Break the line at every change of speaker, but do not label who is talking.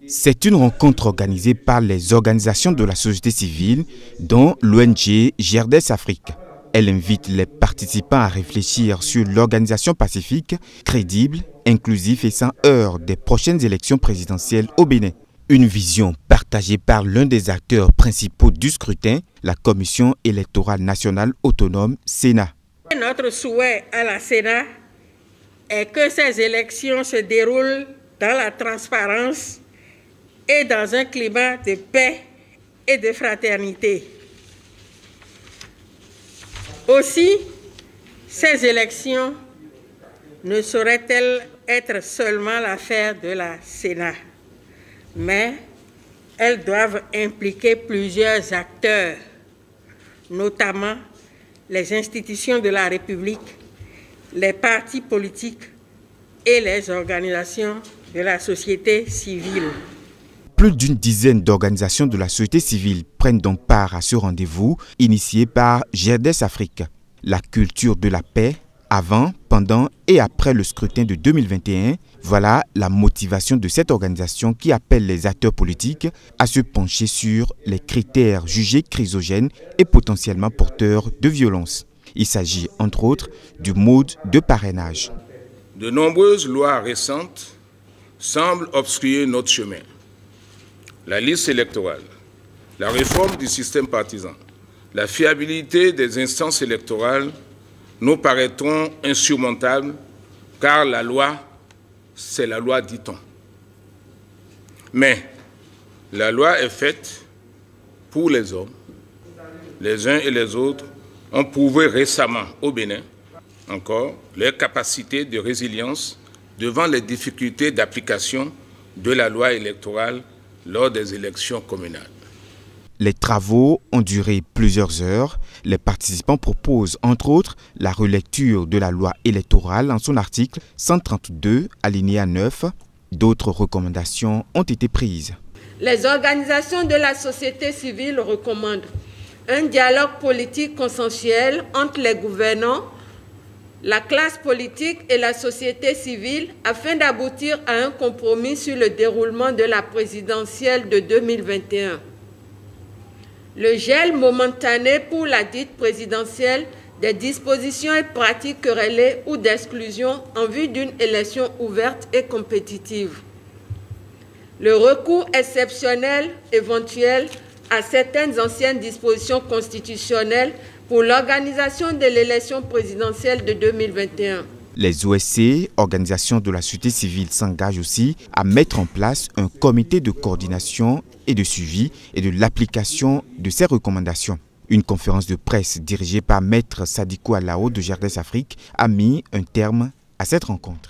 C'est une rencontre organisée par les organisations de la société civile, dont l'ONG GRDS Afrique. Elle invite les participants à réfléchir sur l'organisation pacifique, crédible, inclusive et sans heurts des prochaines élections présidentielles au Bénin. Une vision partagée par l'un des acteurs principaux du scrutin, la Commission électorale nationale autonome Sénat.
Notre souhait à la Sénat est que ces élections se déroulent dans la transparence et dans un climat de paix et de fraternité. Aussi, ces élections ne sauraient-elles être seulement l'affaire de la Sénat, mais elles doivent impliquer plusieurs acteurs, notamment les institutions de la République, les partis politiques et les organisations de la société civile.
Plus d'une dizaine d'organisations de la société civile prennent donc part à ce rendez-vous initié par GRDS Afrique. La culture de la paix, avant, pendant et après le scrutin de 2021, voilà la motivation de cette organisation qui appelle les acteurs politiques à se pencher sur les critères jugés chrysogènes et potentiellement porteurs de violence. Il s'agit entre autres du mode de parrainage.
De nombreuses lois récentes semblent obstruer notre chemin. La liste électorale, la réforme du système partisan, la fiabilité des instances électorales nous paraîtront insurmontables car la loi, c'est la loi, dit-on. Mais la loi est faite pour les hommes. Les uns et les autres ont prouvé récemment au Bénin encore leur capacité de résilience devant les difficultés d'application de la loi électorale lors des élections communales.
Les travaux ont duré plusieurs heures. Les participants proposent entre autres la relecture de la loi électorale en son article 132, alinéa 9. D'autres recommandations ont été prises.
Les organisations de la société civile recommandent un dialogue politique consensuel entre les gouvernants, la classe politique et la société civile afin d'aboutir à un compromis sur le déroulement de la présidentielle de 2021. Le gel momentané pour la dite présidentielle des dispositions et pratiques querellées ou d'exclusion en vue d'une élection ouverte et compétitive. Le recours exceptionnel éventuel à certaines anciennes dispositions constitutionnelles pour l'organisation de l'élection présidentielle de 2021.
Les OSC, organisations de la société civile, s'engagent aussi à mettre en place un comité de coordination et de suivi et de l'application de ces recommandations. Une conférence de presse dirigée par Maître Sadiko Alao de GRDS Afrique a mis un terme à cette rencontre.